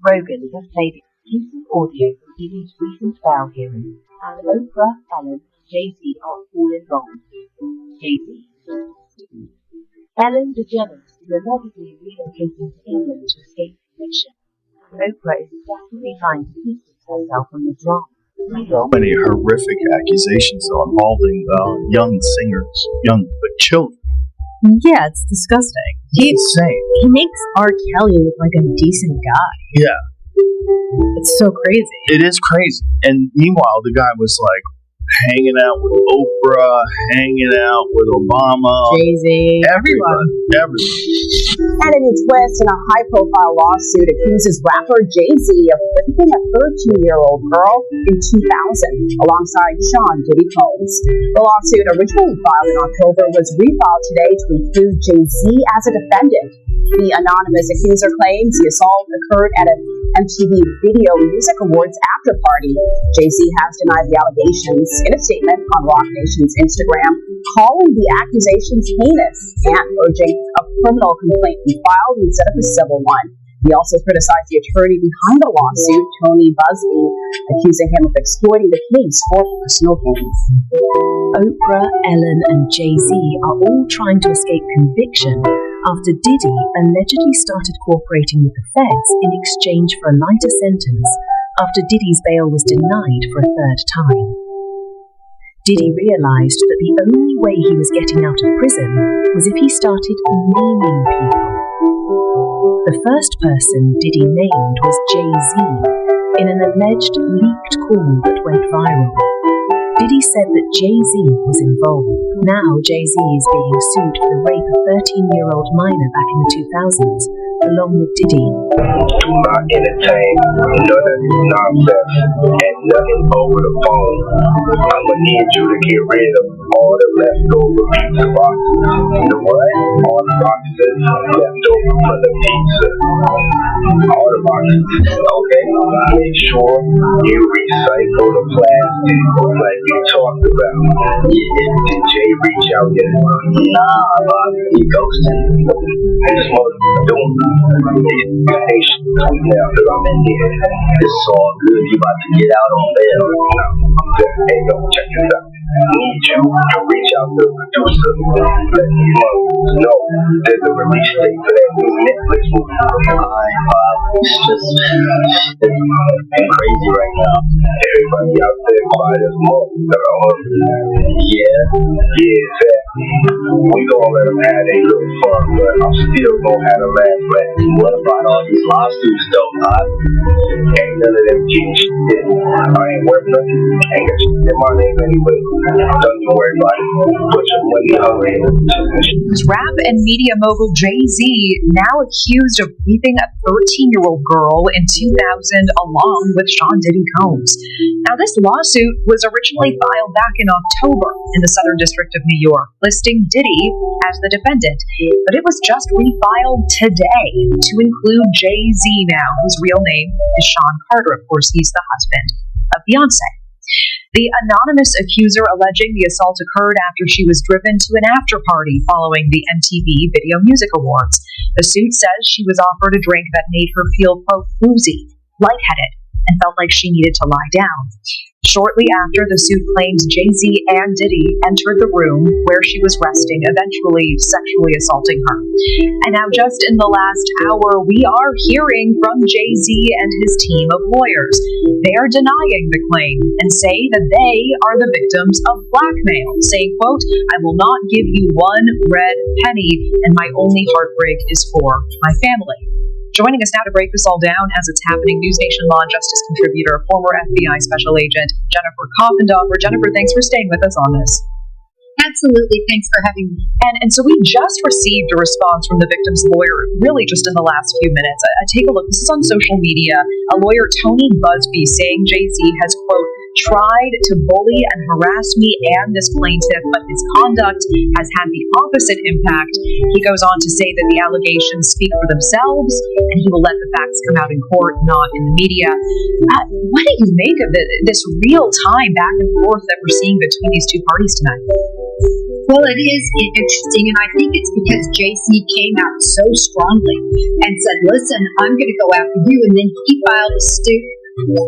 Rogan has played exclusive audio from Diddy's recent bail hearing, and Oprah, Ellen, and Jay-Z are all involved. Jay-Z. Ellen DeGeneres is allegedly relocating to England to escape conviction, and Oprah is desperately trying to distance herself from the drama. So many horrific accusations involving young singers, young children. Yeah, it's disgusting. It's insane. He makes R. Kelly look like a decent guy. Yeah. It's so crazy. It is crazy. And meanwhile, the guy was like hanging out with Oprah, hanging out with Obama, Jay-Z, everyone. And a new twist in a high-profile lawsuit accuses rapper Jay-Z of raping a 13-year-old girl in 2000 alongside Sean Diddy Combs. The lawsuit, originally filed in October, was refiled today to include Jay-Z as a defendant. The anonymous accuser claims the assault occurred at an MTV Video Music Awards after-party. Jay-Z has denied the allegations in a statement on Rock Nation's Instagram, calling the accusations heinous and urging a criminal complaint be filed instead of a civil one. He also criticized the attorney behind the lawsuit, Tony Busby, accusing him of exploiting the case for personal gain. Oprah, Ellen, and Jay-Z are all trying to escape conviction after Diddy allegedly started cooperating with the feds in exchange for a lighter sentence after Diddy's bail was denied for a third time. Diddy realized that the only way he was getting out of prison was if he started naming people. The first person Diddy named was Jay-Z in an alleged leaked call that went viral. Diddy said that Jay-Z was involved. Now Jay-Z is being sued for the rape of a 13-year-old minor back in the 2000s, along with Diddy. Do not entertain none of this nonsense and nothing over the phone. I'ma need you to get rid of all the leftover pizza boxes. The what? All the boxes left over from the pizza. All the boxes. Okay? Make sure you recycle the plastic like you talked about. Did Jay reach out yet? Nah, Bob. He ghosted. This motherfucker doing patient now that I'm in here. It's all good. You about to get out on bail. Hey, yo, check this out. I need you to reach out to the producer. Let these motherfuckers know there's a release date for that new Netflix movie. Alright, Bob. It's just been crazy right now. Everybody out there quiet as motherfucker. Yeah, exactly. We gonna let them have their little fun, but I'm still gonna have a laugh. What about all these lawsuits though, huh? Ain't none of them getting shit. I ain't worth nothing. Ain't got shit in my name anyway. Don't you worry about it. Put your money away. Rap and media mogul Jay-Z now accused of raping a 13-year-old girl in 2000 along with Sean Diddy Combs. Now this lawsuit was originally filed back in October in the Southern District of New York, listing Diddy as the defendant, but it was just refiled today to include Jay-Z now, whose real name is Sean Carter. Of course, he's the husband of Beyonce. The anonymous accuser alleging the assault occurred after she was driven to an after-party following the MTV Video Music Awards. The suit says she was offered a drink that made her feel, quote, woozy, lightheaded, and felt like she needed to lie down. Shortly after, the suit claims Jay-Z and Diddy entered the room where she was resting, eventually sexually assaulting her. And now just in the last hour, we are hearing from Jay-Z and his team of lawyers. They are denying the claim and say that they are the victims of blackmail, saying, quote, I will not give you one red penny, and my only heartbreak is for my family. Joining us now to break this all down as it's happening, News Nation Law and Justice contributor, former FBI Special Agent Jennifer Coffindoffer. Jennifer, thanks for staying with us on this. Absolutely. Thanks for having me. And so we just received a response from the victim's lawyer, really just in the last few minutes. I take a look. This is on social media. A lawyer, Tony Busby, saying Jay-Z has, quote, tried to bully and harass me and this plaintiff, but his conduct has had the opposite impact. He goes on to say that the allegations speak for themselves, and he will let the facts come out in court, not in the media. What do you make of this real-time back and forth that we're seeing between these two parties tonight? Well, it is interesting, and I think it's because JC came out so strongly and said, listen, I'm going to go after you, and then he filed a suit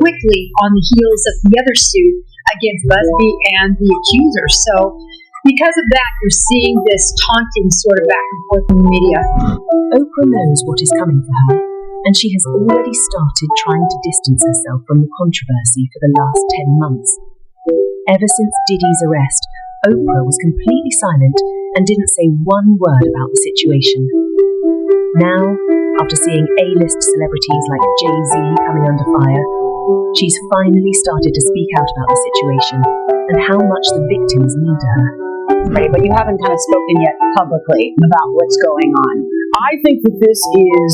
quickly on the heels of the other suit against Busby and the accuser. So because of that, you're seeing this taunting sort of back and forth in the media. Oprah knows what is coming for her, and she has already started trying to distance herself from the controversy for the last 10 months. Ever since Diddy's arrest, Oprah was completely silent and didn't say one word about the situation. Now, after seeing A-list celebrities like Jay-Z coming under fire, she's finally started to speak out about the situation and how much the victims mean to her. Right, but you haven't kind of spoken yet publicly about what's going on. I think that this is,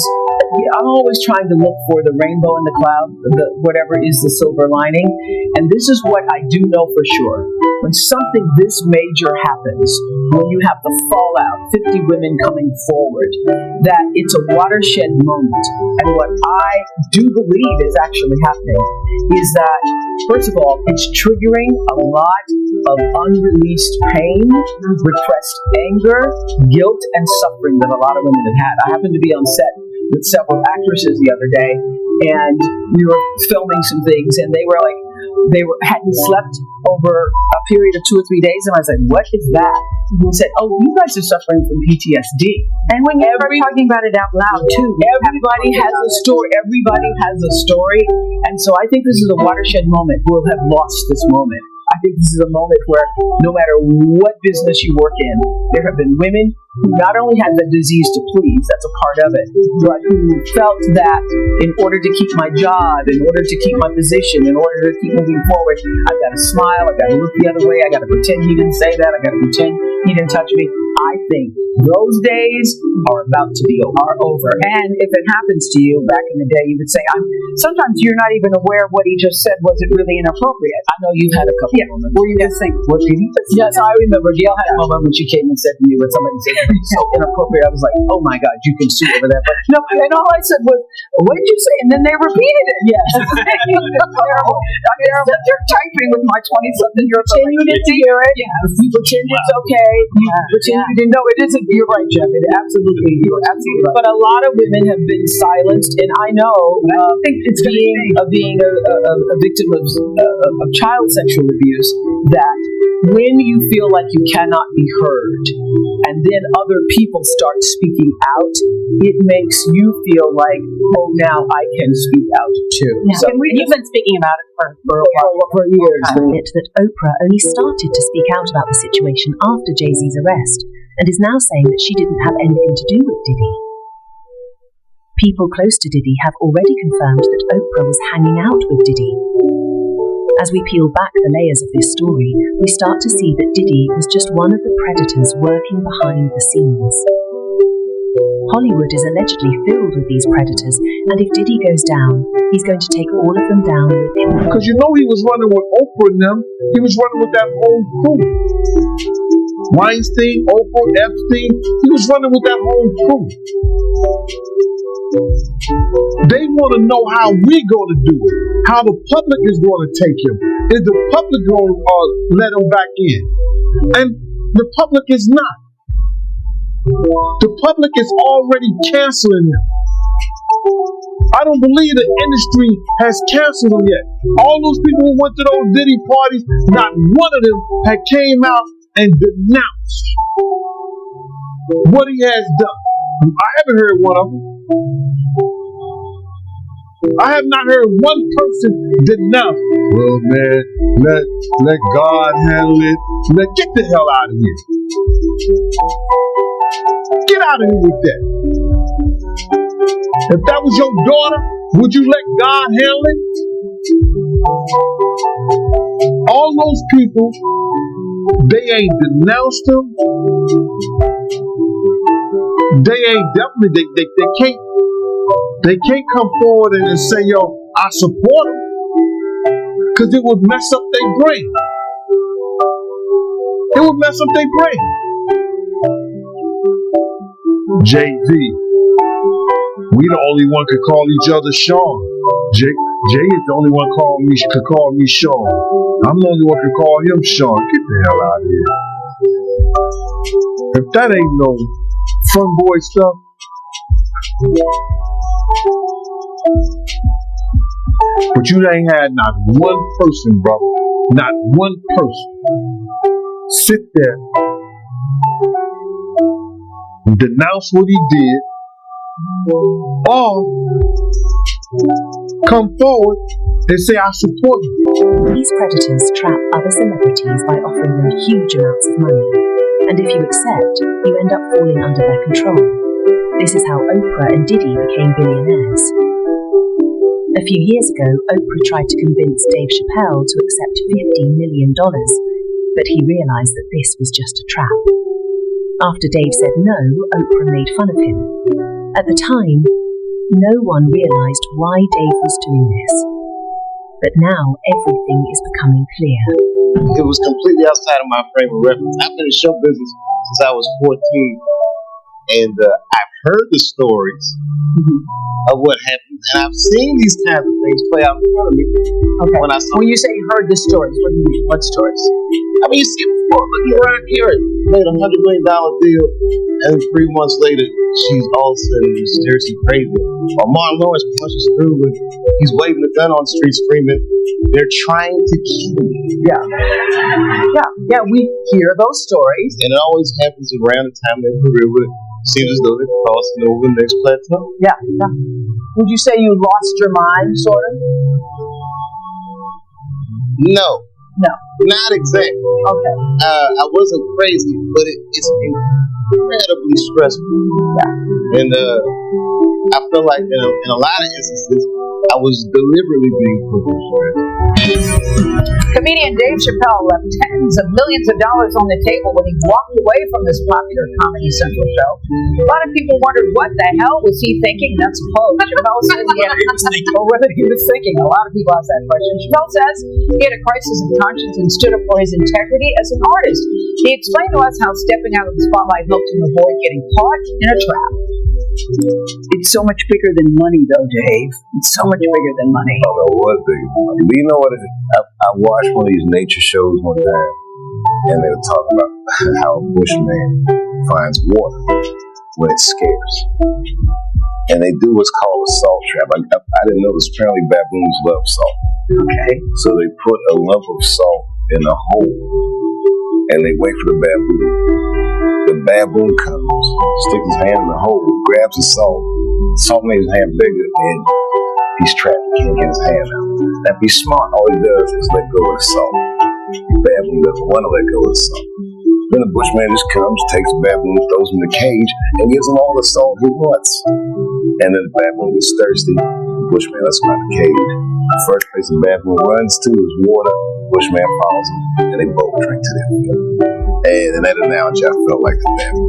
I'm always trying to look for the rainbow in the cloud, whatever is the silver lining. And this is what I do know for sure. When something this major happens, when you have the fallout, 50 women coming forward, that it's a watershed moment. And what I do believe is actually happening is that, first of all, it's triggering a lot of unreleased pain, repressed anger, guilt, and suffering that a lot of women have had. I happened to be on set with several actresses the other day, and we were filming some things, and they hadn't slept over a period of 2 or 3 days, and I was like, "What is that?" And he said, "Oh, you guys are suffering from PTSD." And when you start talking about it out loud, too, everybody has a story. Everybody has a story, and so I think this is a watershed moment. We'll have lost this moment. I think this is a moment where no matter what business you work in, there have been women who not only had the disease to please, that's a part of it, but who felt that in order to keep my job, in order to keep my position, in order to keep moving forward, I've got to smile, I've got to look the other way, I've got to pretend he didn't say that, I've got to pretend he didn't touch me. I think those days are about to be over. and if it happens to you back in the day, you would say, sometimes you're not even aware of what he just said. Was it really inappropriate? I know you've had a couple moments. Where you just think, what did he just say? Yes, I remember Gail had a moment when she came and said to me, when somebody said, "It's so inappropriate," I was like, "Oh my God, you can sue over that." But no, and all I said was, "What did you say?" And then they repeated it. Yes. Terrible. I mean, you're typing with my 20-something-year-old. Pretend you didn't hear it. Yes. You pretend it's okay. You pretend you didn't know it isn't. You're right, Jeff. You're absolutely right. But a lot of women have been silenced, and I know it's being a victim of child sexual abuse, that when you feel like you cannot be heard, and then other people start speaking out, it makes you feel like, oh, now I can speak out too. Yeah. So You've been speaking about it for years. Admit that Oprah only started to speak out about the situation after Jay-Z's arrest, and is now saying that she didn't have anything to do with Diddy. People close to Diddy have already confirmed that Oprah was hanging out with Diddy. As we peel back the layers of this story, we start to see that Diddy was just one of the predators working behind the scenes. Hollywood is allegedly filled with these predators, and if Diddy goes down, he's going to take all of them down with him. Because you know he was running with Oprah and them. He was running with that whole crew. Weinstein, Oprah, Epstein. He was running with that whole crew. They want to know how we're going to do it, how the public is going to take him. Is the public going to let him back in? And the public is not. The public is already canceling him. I don't believe the industry has canceled him yet. All those people who went to those Diddy parties, not one of them had came out and denounced what he has done. I haven't heard one of them. I have not heard one person denounce. Well, man, let God handle it. Get the hell out of here. Get out of here with that. If that was your daughter, would you let God handle it? All those people, they ain't denounced him. They ain't definitely, they can't come forward and say, yo, I support him. Because it would mess up their brain. It would mess up their brain. Jay-Z. We the only one could call each other Sean. Jay is the only one could call me Sean. I'm the only one could call him Sean. Get the hell out of here. If that ain't no fun boy stuff. But you ain't had not one person, brother, not one person sit there and denounce what he did or come forward and say, I support him. These predators trap other celebrities by offering them huge amounts of money, and if you accept, you end up falling under their control. This is how Oprah and Diddy became billionaires. A few years ago, Oprah tried to convince Dave Chappelle to accept $50 million, but he realized that this was just a trap. After Dave said no, Oprah made fun of him. At the time, no one realized why Dave was doing this. But now everything is becoming clear. It was completely outside of my frame of reference. I've been in show business since I was 14, and I've heard the stories of what happened, and I've seen these kinds of things play out in front of me. Okay. When you say you heard the stories, what do you mean? What stories? I mean, you see it before. Look at Mariah Carey made a $100 million deal, and 3 months later, she's all of a sudden seriously crazy. Or Martin Lawrence punches through and he's waving a gun on the street screaming, "They're trying to kill me." Yeah, we hear those stories. And it always happens around the time of their career where it seems as though they're crossing over the next plateau. Yeah. Would you say you lost your mind, sort of? No, not exactly. Okay. I wasn't crazy, but it's incredibly stressful. Yeah. And I feel like in a lot of instances, I was deliberately being put through stress. Comedian Dave Chappelle left tens of millions of dollars on the table when he walked away from this popular Comedy Central show. A lot of people wondered what the hell was he thinking. That's Chappelle says he had or whether he was thinking. A lot of people ask that question. Chappelle says he had a crisis of conscience and stood up for his integrity as an artist. He explained to us how stepping out of the spotlight helped him avoid getting caught in a trap. It's so much bigger than money, though, Dave. It's so much bigger than money. I don't know what bigger than money. But you know what? I watched one of these nature shows one time, and they were talking about how a bushman finds water when it's scarce. And they do what's called a salt trap. I didn't know this. Apparently baboons love salt. Okay. So they put a lump of salt in a hole, and they wait for the baboon. The baboon comes, sticks his hand in the hole, grabs the salt. Salt makes his hand bigger, and he's trapped. He can't get his hand out. Now, if he's smart, all he does is let go of the salt. The baboon doesn't want to let go of the salt. Then the bushman just comes, takes the baboon, throws him in the cage, and gives him all the salt he wants. And then the baboon gets thirsty. The bushman lets him out of the cage. The first place the baboon runs to is water. The bushman follows him, and they both drink to their fill. And in that analogy, I felt like the baboon.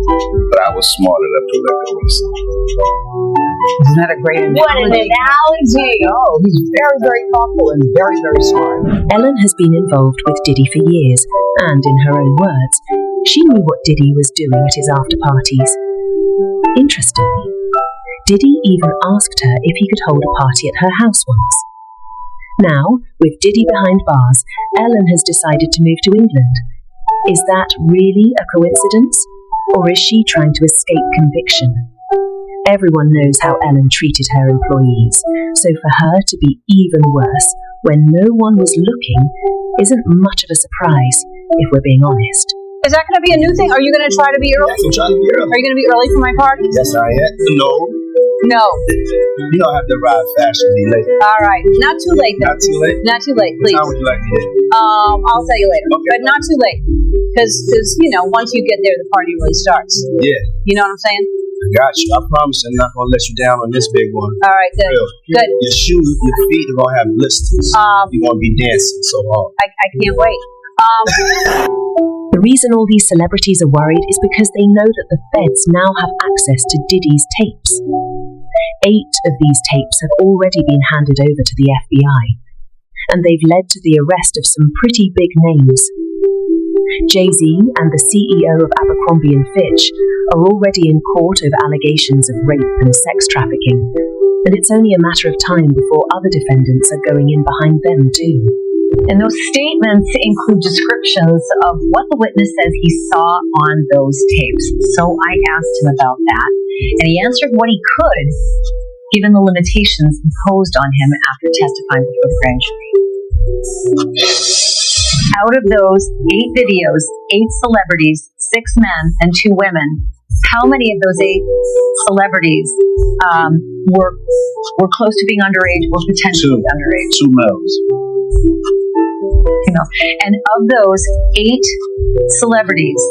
But I was smart enough to let go of the salt. Isn't that a great analogy? What an analogy! Oh, he's very, very thoughtful and very, very smart. Ellen has been involved with Diddy for years, and in her own words, she knew what Diddy was doing at his after parties. Interestingly, Diddy even asked her if he could hold a party at her house once. Now, with Diddy behind bars, Ellen has decided to move to England. Is that really a coincidence? Or is she trying to escape conviction? Everyone knows how Ellen treated her employees, so for her to be even worse when no one was looking isn't much of a surprise, if we're being honest. Is that going to be a new thing? Are you going to try to be early? Yes, I'm trying to be early. Are you going to be early for my party? Yes, I am. No. You don't have to ride fast and be late. All right. Not too late, though. Not too late? Not too late, please. How would you like to get? I'll tell you later. Okay. But not too late. Because, once you get there, the party really starts. Yeah. You know what I'm saying? I got you. I promise I'm not going to let you down on this big one. All right, good. Real. Good. Your shoes, your feet are going to have blisters. You're going to be dancing so hard. I can't wait. The reason all these celebrities are worried is because they know that the feds now have access to Diddy's tapes. 8 of these tapes have already been handed over to the FBI, and they've led to the arrest of some pretty big names. Jay-Z and the CEO of Abercrombie & Fitch are already in court over allegations of rape and sex trafficking, and it's only a matter of time before other defendants are going in behind them too. And those statements include descriptions of what the witness says he saw on those tapes. So I asked him about that, and he answered what he could, given the limitations imposed on him after testifying before the grand jury. Out of those 8 videos, 8 celebrities, 6 men and 2 women, how many of those 8 celebrities were close to being underage or potentially underage? 2 males. And of those 8 celebrities,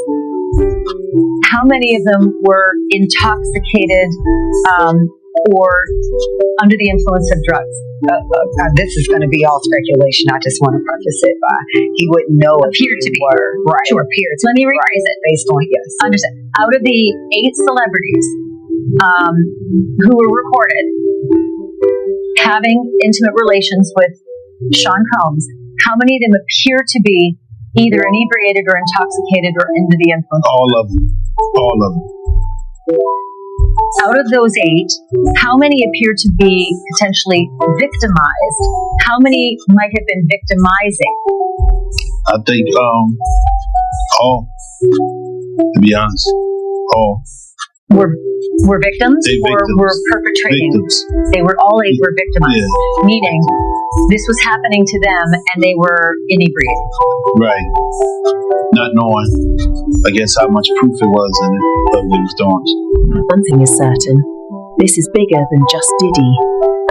how many of them were intoxicated or under the influence of drugs? This is going to be all speculation. I just want to preface it by he wouldn't know if appeared to be. Right. Sure, appeared. Let me rephrase it. Based on, yes. Understand. Out of the 8 celebrities who were recorded having intimate relations with Sean Combs, how many of them appear to be either inebriated or intoxicated or under the influence? All of them. All of them. Out of those 8, how many appear to be potentially victimized? How many might have been victimizing? I think all. To be honest, all. Were victims or were perpetrating? Victims. They were all 8 were victimized, meaning this was happening to them and they were inebriated. Right. Not knowing, I guess, how much proof it was in it, but it was doing. One thing is certain, this is bigger than just Diddy,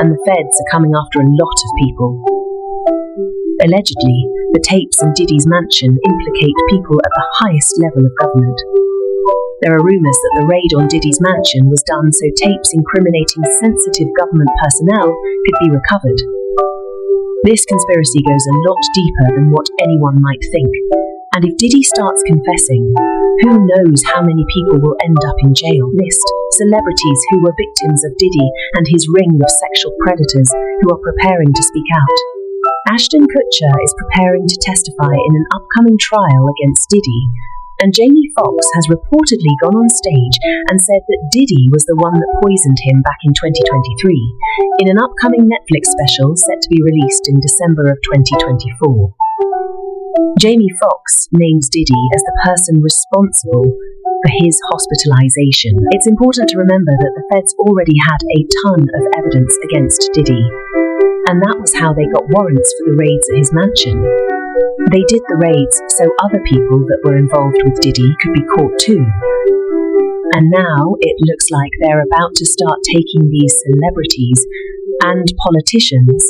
and the feds are coming after a lot of people. Allegedly, the tapes in Diddy's mansion implicate people at the highest level of government. There are rumours that the raid on Diddy's mansion was done so tapes incriminating sensitive government personnel could be recovered. This conspiracy goes a lot deeper than what anyone might think, and if Diddy starts confessing, who knows how many people will end up in jail. List celebrities who were victims of Diddy and his ring of sexual predators who are preparing to speak out. Ashton Kutcher is preparing to testify in an upcoming trial against Diddy, and Jamie Foxx has reportedly gone on stage and said that Diddy was the one that poisoned him back in 2023, in an upcoming Netflix special set to be released in December of 2024. Jamie Foxx names Diddy as the person responsible for his hospitalization. It's important to remember that the feds already had a ton of evidence against Diddy, and that was how they got warrants for the raids at his mansion. They did the raids so other people that were involved with Diddy could be caught too. And now it looks like they're about to start taking these celebrities and politicians.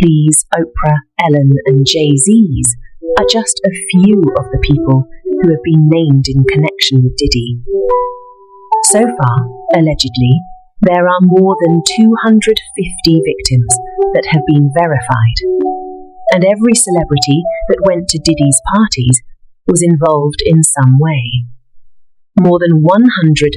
These Oprah, Ellen and Jay-Z's are just a few of the people who have been named in connection with Diddy. So far, allegedly, there are more than 250 victims that have been verified. And every celebrity that went to Diddy's parties was involved in some way. More than 100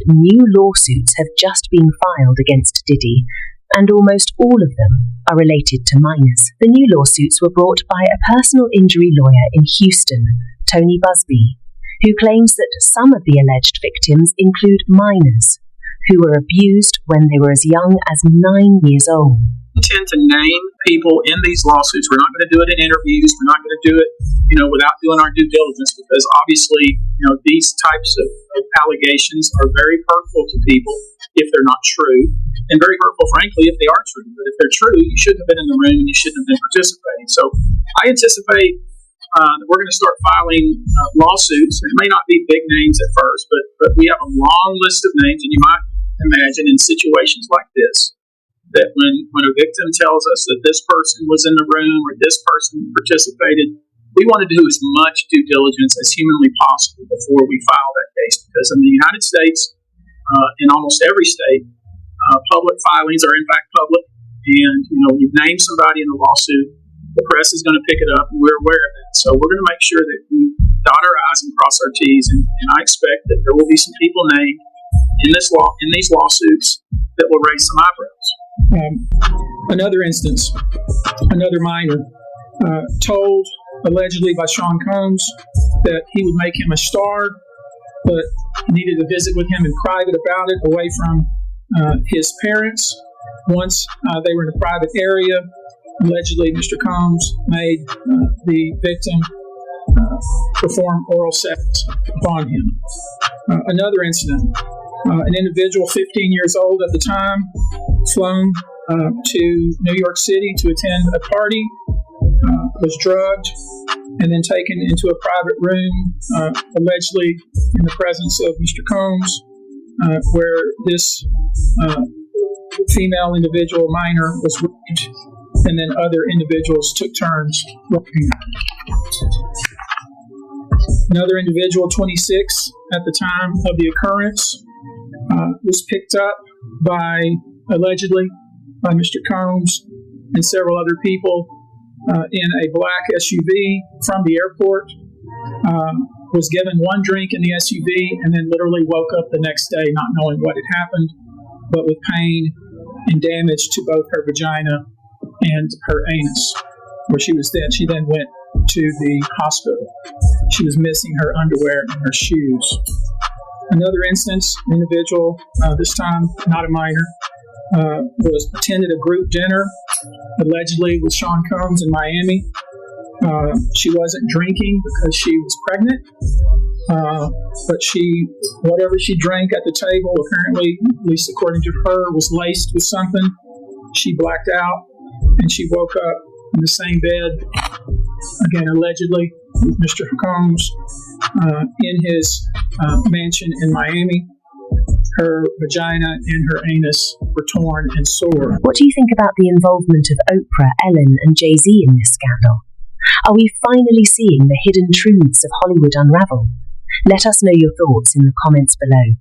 new lawsuits have just been filed against Diddy, and almost all of them are related to minors. The new lawsuits were brought by a personal injury lawyer in Houston, Tony Busby, who claims that some of the alleged victims include minors who were abused when they were as young as 9 years old. We tend to name people in these lawsuits. We're not going to do it in interviews. We're not going to do it, without doing our due diligence, because obviously, these types of allegations are very hurtful to people if they're not true, and very hurtful, frankly, if they are true. But if they're true, you shouldn't have been in the room and you shouldn't have been participating. So I anticipate that we're going to start filing lawsuits. It may not be big names at first, but we have a long list of names, and you might imagine in situations like this, that when a victim tells us that this person was in the room or this person participated, we want to do as much due diligence as humanly possible before we file that case. Because in the United States, in almost every state, public filings are in fact public. And, you've named somebody in a lawsuit, the press is going to pick it up, and we're aware of that. So we're going to make sure that we dot our I's and cross our T's. And I expect that there will be some people named in these lawsuits that will raise some eyebrows. Another instance, another minor told allegedly by Sean Combs that he would make him a star, but he needed to visit with him in private about it, away from his parents. Once they were in a private area, allegedly Mr. Combs made the victim perform oral sex upon him. Another incident, an individual 15 years old at the time, flown to New York City to attend a party, was drugged, and then taken into a private room, allegedly in the presence of Mr. Combs, where this female individual, minor, was raped, and then other individuals took turns raping her. Another individual, 26, at the time of the occurrence, was picked up allegedly by Mr. Combs and several other people in a black SUV from the airport, was given one drink in the SUV, and then literally woke up the next day not knowing what had happened, but with pain and damage to both her vagina and her anus, where she was dead. She then went to the hospital. She was missing her underwear and her shoes. Another instance, an individual, this time not a minor, attended a group dinner, allegedly with Sean Combs in Miami. She wasn't drinking because she was pregnant, but whatever she drank at the table, apparently, at least according to her, was laced with something. She blacked out, and she woke up in the same bed, again, allegedly, with Mr. Combs in his mansion in Miami. Her vagina and her anus were torn and sore. What do you think about the involvement of Oprah, Ellen, and Jay-Z in this scandal? Are we finally seeing the hidden truths of Hollywood unravel? Let us know your thoughts in the comments below.